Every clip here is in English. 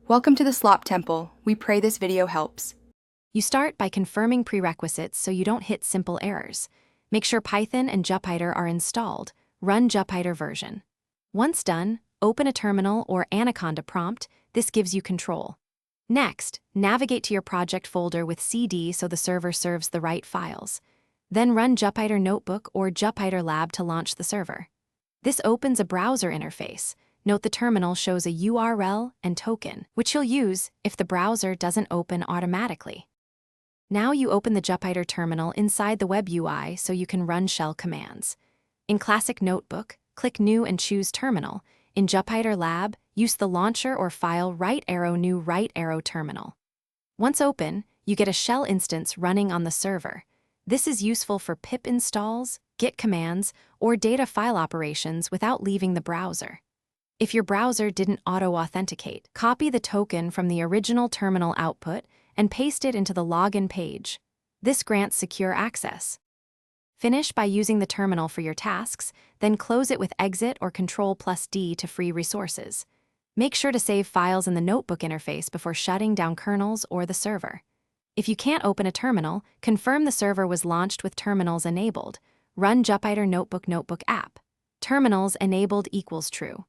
Welcome to the Slop Temple. We pray this video helps. You start by confirming prerequisites so you don't hit simple errors. Make sure Python and Jupyter are installed. Run Jupyter version. Once done, open a terminal or Anaconda prompt. This gives you control. Next, navigate to your project folder with CD so the server serves the right files. Then run Jupyter Notebook or Jupyter Lab to launch the server. This opens a browser interface. Note the terminal shows a URL and token, which you'll use if the browser doesn't open automatically. Now you open the Jupyter terminal inside the web UI so you can run shell commands. In Classic Notebook, click New and choose Terminal. In Jupyter Lab, use the launcher or file right arrow new right arrow terminal. Once open, you get a shell instance running on the server. This is useful for pip installs, git commands, or data file operations without leaving the browser. If your browser didn't auto-authenticate, copy the token from the original terminal output and paste it into the login page. This grants secure access. Finish by using the terminal for your tasks, then close it with Exit or Ctrl+D to free resources. Make sure to save files in the Notebook interface before shutting down kernels or the server. If you can't open a terminal, confirm the server was launched with terminals enabled. Run Jupyter Notebook app. Terminals enabled equals true.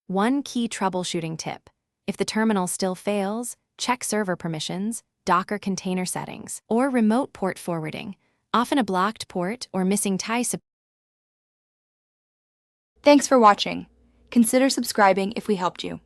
One key troubleshooting tip. If the terminal still fails, check server permissions, Docker container settings, or remote port forwarding. Often a blocked port or missing tie support. Thanks for watching. Consider subscribing if we helped you.